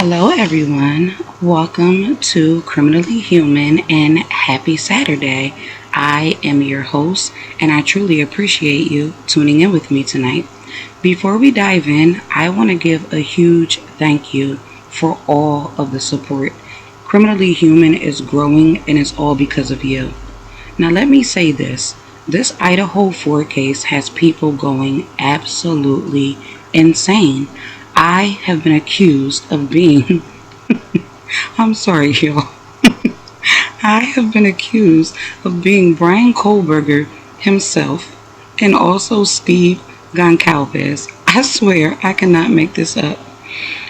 Hello, everyone. Welcome to Criminally Human and happy Saturday. I am your host, and I truly appreciate you tuning in with me tonight. Before we dive in, I want to give a huge thank you for all of the support. Criminally Human is growing, and it's all because of you. Now, let me say this this Idaho 4 case has people going absolutely insane. I have been accused of being, I'm sorry, y'all. I have been accused of being Bryan Kohberger himself and also Steve Goncalves. I swear I cannot make this up.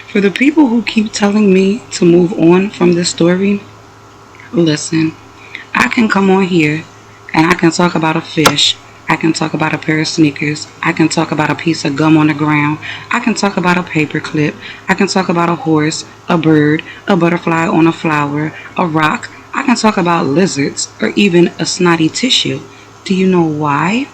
For the people who keep telling me to move on from this story, listen, I can come on here and I can talk about a fish. I can talk about a pair of sneakers. I can talk about a piece of gum on the ground. I can talk about a paper clip. I can talk about a horse, a bird, a butterfly on a flower, a rock. I can talk about lizards or even a snotty tissue. Do you know why?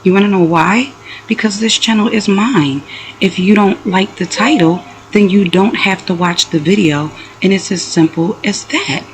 You want to know why? Because this channel is mine. If you don't like the title, then you don't have to watch the video, and it's as simple as that.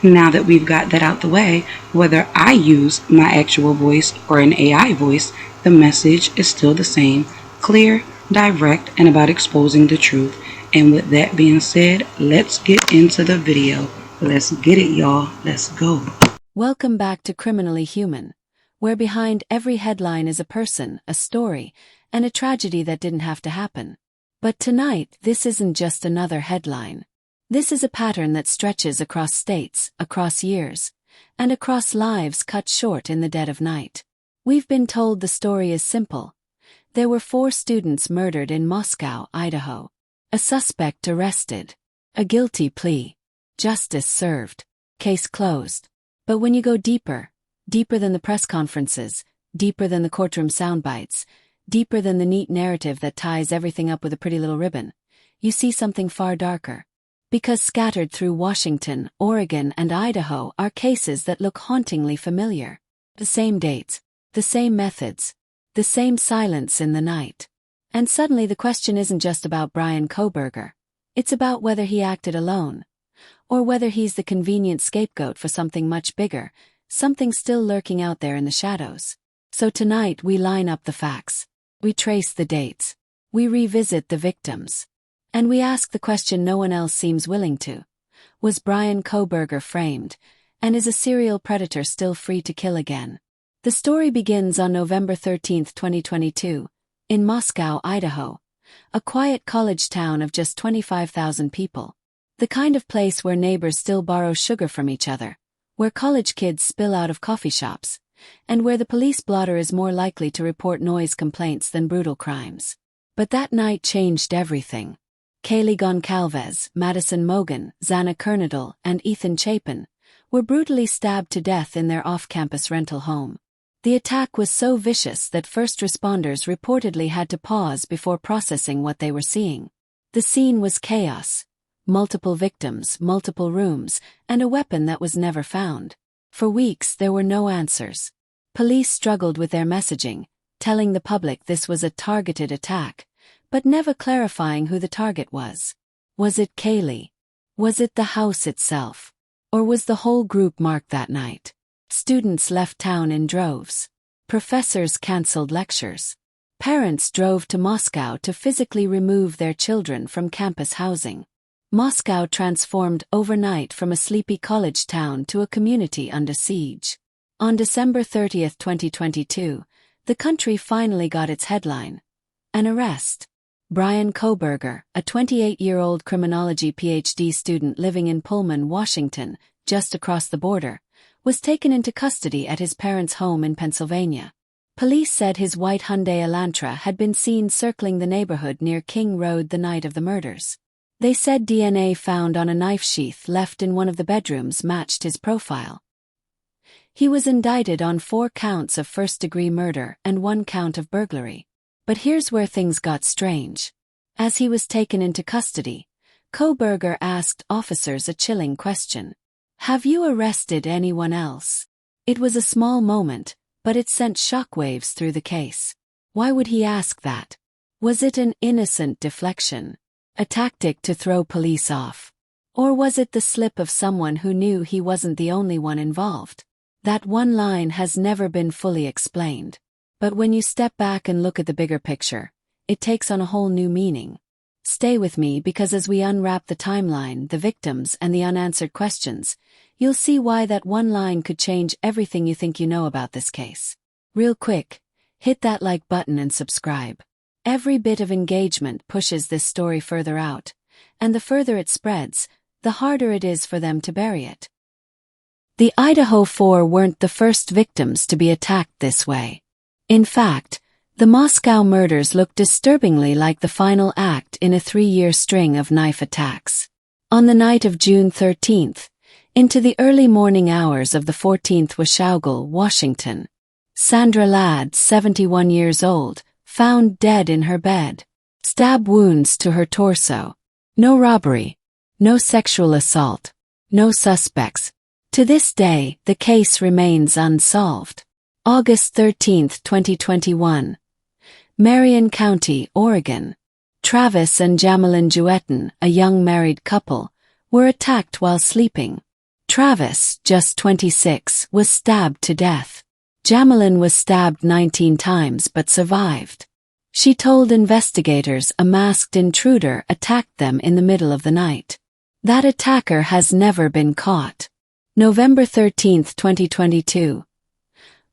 Now that we've got that out the way, whether I use my actual voice or an AI voice, the message is still the same, clear, direct, and about exposing the truth. And with that being said, let's get into the video. Let's get it, y'all. Let's go. Welcome back to Criminally Human, where behind every headline is a person, a story, and a tragedy that didn't have to happen. But tonight, this isn't just another headline. This is a pattern that stretches across states, across years, and across lives cut short in the dead of night. We've been told the story is simple. There were 4 students murdered in Moscow, Idaho. A suspect arrested. A guilty plea. Justice served. Case closed. But when you go deeper, deeper than the press conferences, deeper than the courtroom soundbites, deeper than the neat narrative that ties everything up with a pretty little ribbon, you see something far darker. Because scattered through Washington, Oregon, and Idaho are cases that look hauntingly familiar. The same dates, the same methods, the same silence in the night. And suddenly the question isn't just about Bryan Kohberger. It's about whether he acted alone, or whether he's the convenient scapegoat for something much bigger, something still lurking out there in the shadows. So tonight we line up the facts. We trace the dates. We revisit the victims. And we ask the question no one else seems willing to. Was Bryan Kohberger framed, and is a serial predator still free to kill again? The story begins on November 13, 2022, in Moscow, Idaho, a quiet college town of just 25,000 people. The kind of place where neighbors still borrow sugar from each other, where college kids spill out of coffee shops, and where the police blotter is more likely to report noise complaints than brutal crimes. But that night changed everything. Kaylee Goncalves, Madison Mogan, Xana Kernadal, and Ethan Chapin were brutally stabbed to death in their off-campus rental home. The attack was so vicious that first responders reportedly had to pause before processing what they were seeing. The scene was chaos. Multiple victims, multiple rooms, and a weapon that was never found. For weeks there were no answers. Police struggled with their messaging, telling the public this was a targeted attack, but never clarifying who the target was. Was it Kaylee? Was it the house itself? Or was the whole group marked that night? Students left town in droves. Professors canceled lectures. Parents drove to Moscow to physically remove their children from campus housing. Moscow transformed overnight from a sleepy college town to a community under siege. On December 30, 2022, the country finally got its headline. An arrest. Bryan Kohberger, a 28-year-old criminology PhD student living in Pullman, Washington, just across the border, was taken into custody at his parents' home in Pennsylvania. Police said his white Hyundai Elantra had been seen circling the neighborhood near King Road the night of the murders. They said DNA found on a knife sheath left in one of the bedrooms matched his profile. He was indicted on 4 counts of first-degree murder and 1 count of burglary. But here's where things got strange. As he was taken into custody, Kohberger asked officers a chilling question. Have you arrested anyone else? It was a small moment, but it sent shockwaves through the case. Why would he ask that? Was it an innocent deflection? A tactic to throw police off? Or was it the slip of someone who knew he wasn't the only one involved? That one line has never been fully explained. But when you step back and look at the bigger picture, it takes on a whole new meaning. Stay with me, because as we unwrap the timeline, the victims, and the unanswered questions, you'll see why that one line could change everything you think you know about this case. Real quick, hit that like button and subscribe. Every bit of engagement pushes this story further out, and the further it spreads, the harder it is for them to bury it. The Idaho Four weren't the first victims to be attacked this way. In fact, the Moscow murders look disturbingly like the final act in a 3-year string of knife attacks. On the night of June 13th, into the early morning hours of the 14th Washougal, Washington, Sandra Ladd, 71 years old, found dead in her bed. Stab wounds to her torso. No robbery. No sexual assault. No suspects. To this day, the case remains unsolved. August 13, 2021. Marion County, Oregon. Travis and Jamelyn Juetten, a young married couple, were attacked while sleeping. Travis, just 26, was stabbed to death. Jamelyn was stabbed 19 times but survived. She told investigators a masked intruder attacked them in the middle of the night. That attacker has never been caught. November 13, 2022.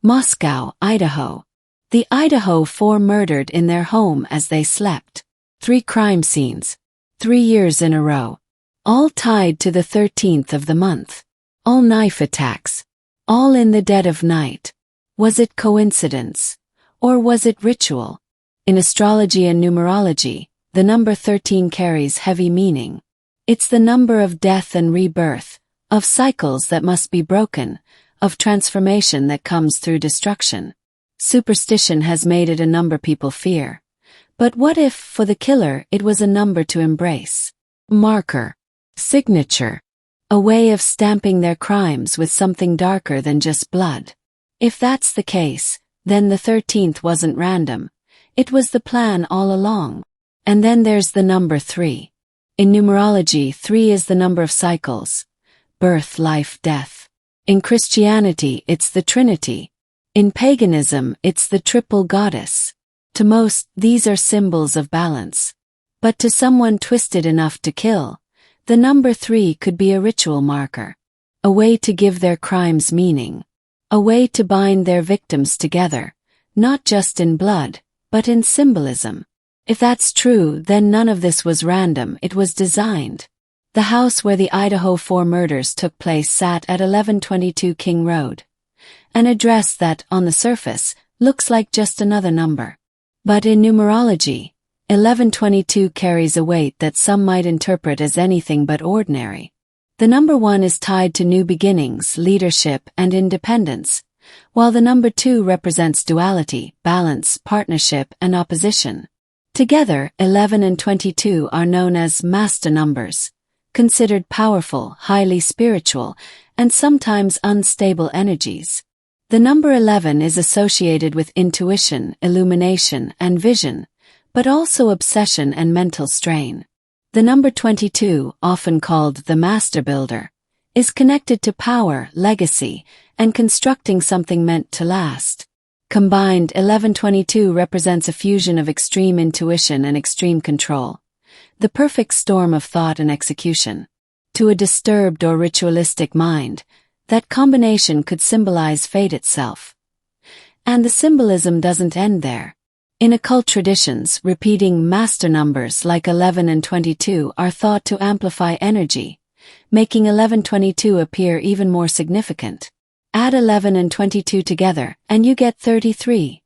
Moscow, Idaho. The Idaho Four murdered in their home as they slept. 3 crime scenes. 3 years in a row. All tied to the 13th of the month. All knife attacks. All in the dead of night. Was it coincidence? Or was it ritual? In astrology and numerology, the number 13 carries heavy meaning. It's the number of death and rebirth, of cycles that must be broken, of transformation that comes through destruction. Superstition has made it a number people fear. But what if, for the killer, it was a number to embrace? Marker. Signature. A way of stamping their crimes with something darker than just blood. If that's the case, then the 13th wasn't random. It was the plan all along. And then there's the number 3. In numerology, 3 is the number of cycles. Birth, life, death. In Christianity, it's the Trinity. In paganism, it's the triple goddess. To most, these are symbols of balance. But to someone twisted enough to kill, the number 3 could be a ritual marker. A way to give their crimes meaning. A way to bind their victims together, not just in blood, but in symbolism. If that's true, then none of this was random, it was designed. The house where the Idaho Four murders took place sat at 1122 King Road. An address that, on the surface, looks like just another number. But in numerology, 1122 carries a weight that some might interpret as anything but ordinary. The number 1 is tied to new beginnings, leadership, and independence, while the number 2 represents duality, balance, partnership, and opposition. Together, 11 and 22 are known as master numbers, considered powerful, highly spiritual, and sometimes unstable energies. The number 11 is associated with intuition, illumination, and vision, but also obsession and mental strain. The number 22, often called the Master Builder, is connected to power, legacy, and constructing something meant to last. Combined, 1122 represents a fusion of extreme intuition and extreme control, the perfect storm of thought and execution. To a disturbed or ritualistic mind, that combination could symbolize fate itself. And the symbolism doesn't end there. In occult traditions, repeating master numbers like 11 and 22 are thought to amplify energy, making 1122 appear even more significant. Add 11 and 22 together, and you get 33.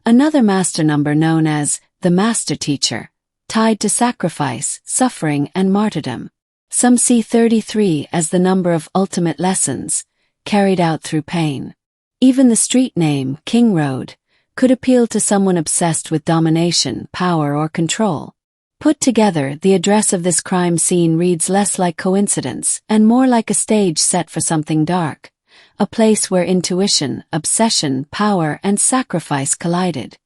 Another master number known as the Master Teacher, tied to sacrifice, suffering, and martyrdom. Some see 33 as the number of ultimate lessons, carried out through pain. Even the street name, King Road, could appeal to someone obsessed with domination, power, or control. Put together, the address of this crime scene reads less like coincidence and more like a stage set for something dark, a place where intuition, obsession, power, and sacrifice collided.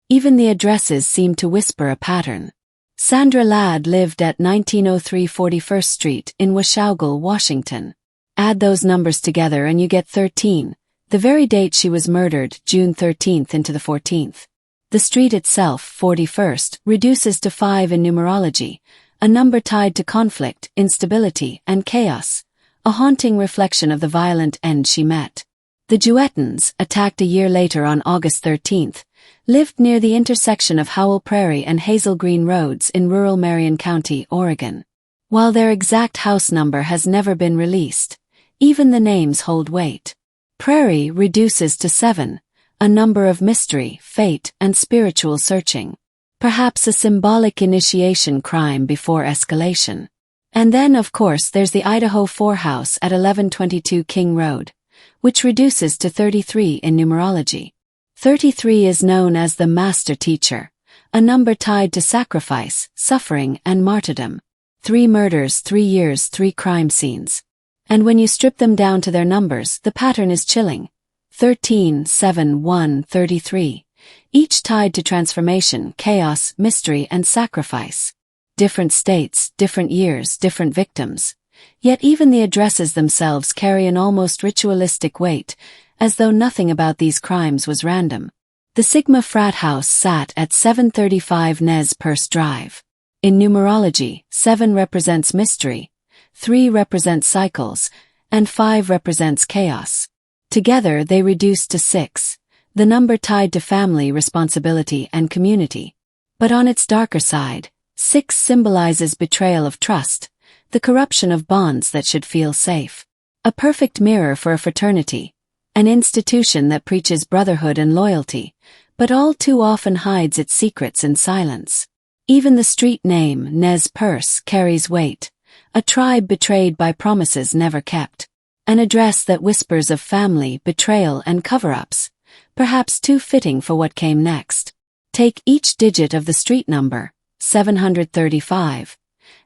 Even the addresses seem to whisper a pattern. Sandra Ladd lived at 1903 41st Street in Washougal, Washington. Add those numbers together and you get 13, the very date she was murdered, June 13th into the 14th. The street itself, 41st, reduces to 5 in numerology, a number tied to conflict, instability, and chaos, a haunting reflection of the violent end she met. The Juetans, attacked a year later on August 13th, lived near the intersection of Howell Prairie and Hazel Green Roads in rural Marion County, Oregon. While their exact house number has never been released, even the names hold weight. Prairie reduces to 7, a number of mystery, fate, and spiritual searching. Perhaps a symbolic initiation crime before escalation. And then, of course, there's the Idaho 4 house at 1122 King Road, which reduces to 33 in numerology. 33 is known as the master teacher, a number tied to sacrifice, suffering, and martyrdom. 3 murders, 3 years, 3 crime scenes. And when you strip them down to their numbers, the pattern is chilling. 13, 7, 1, 33. Each tied to transformation, chaos, mystery, and sacrifice. Different states, different years, different victims. Yet even the addresses themselves carry an almost ritualistic weight, as though nothing about these crimes was random. The Sigma frat house sat at 735 Nez Perce Drive. In numerology, 7 represents mystery, 3 represents cycles, and 5 represents chaos. Together they reduce to 6, the number tied to family, responsibility, and community. But on its darker side, 6 symbolizes betrayal of trust, the corruption of bonds that should feel safe. A perfect mirror for a fraternity, an institution that preaches brotherhood and loyalty, but all too often hides its secrets in silence. Even the street name, Nez Perce, carries weight, a tribe betrayed by promises never kept. An address that whispers of family, betrayal, and cover-ups, perhaps too fitting for what came next. Take each digit of the street number, 735,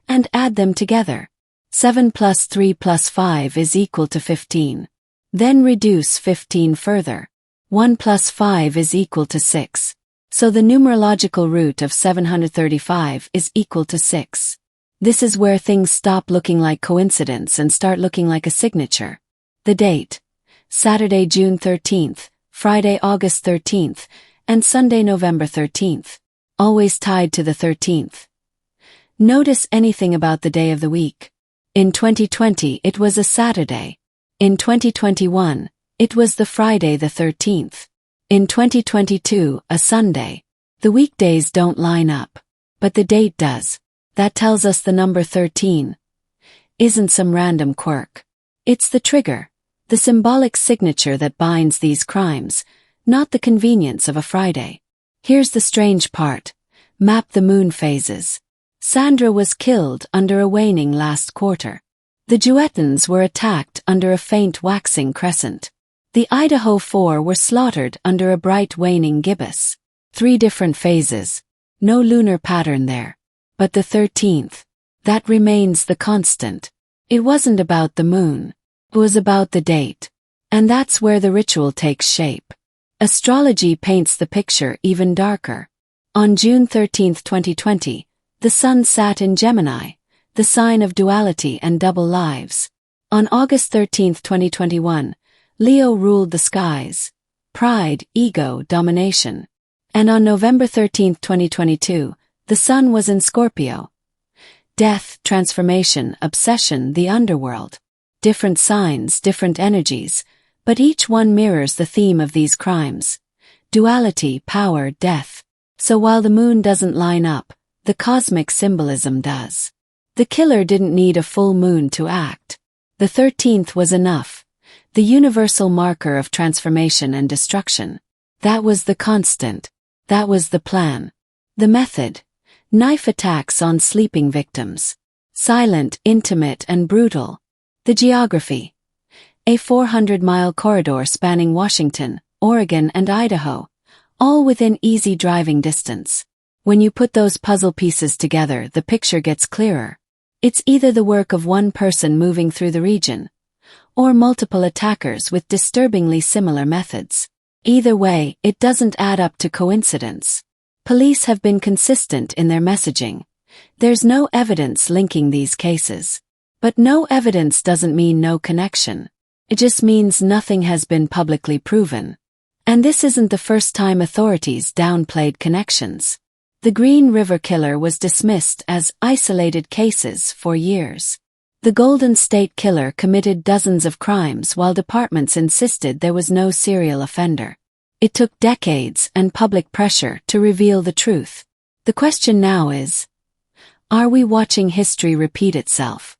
and add them together. 7 plus 3 plus 5 is equal to 15. Then reduce 15 further. 1 plus 5 is equal to 6. So the numerological root of 735 is equal to 6. This is where things stop looking like coincidence and start looking like a signature. The date: Saturday, June 13th, Friday, August 13th, and Sunday, November 13th. Always tied to the 13th. Notice anything about the day of the week. In 2020, it was a Saturday. In 2021, it was the Friday the 13th. In 2022, a Sunday. The weekdays don't line up, but the date does. That tells us the number 13 isn't some random quirk. It's the trigger, the symbolic signature that binds these crimes, not the convenience of a Friday. Here's the strange part. Map the moon phases. Sandra was killed under a waning last quarter. The Juetans were attacked under a faint waxing crescent. The Idaho 4 were slaughtered under a bright waning gibbous. 3 different phases. No lunar pattern there. But the 13th, that remains the constant. It wasn't about the moon. It was about the date. And that's where the ritual takes shape. Astrology paints the picture even darker. On June 13, 2020, the sun sat in Gemini, the sign of duality and double lives. On August 13, 2021, Leo ruled the skies. Pride, ego, domination. And on November 13, 2022, the sun was in Scorpio. Death, transformation, obsession, the underworld. Different signs, different energies, but each one mirrors the theme of these crimes. Duality, power, death. So while the moon doesn't line up, the cosmic symbolism does. The killer didn't need a full moon to act. The 13th was enough. The universal marker of transformation and destruction. That was the constant. That was the plan. The method. Knife attacks on sleeping victims. Silent, intimate, and brutal. The geography. A 400-mile corridor spanning Washington, Oregon, and Idaho, all within easy driving distance. When you put those puzzle pieces together, the picture gets clearer. It's either the work of one person moving through the region, or multiple attackers with disturbingly similar methods. Either way, it doesn't add up to coincidence. Police have been consistent in their messaging. There's no evidence linking these cases. But no evidence doesn't mean no connection. It just means nothing has been publicly proven. And this isn't the first time authorities downplayed connections. The Green River Killer was dismissed as isolated cases for years. The Golden State Killer committed dozens of crimes while departments insisted there was no serial offender. It took decades and public pressure to reveal the truth. The question now is, are we watching history repeat itself?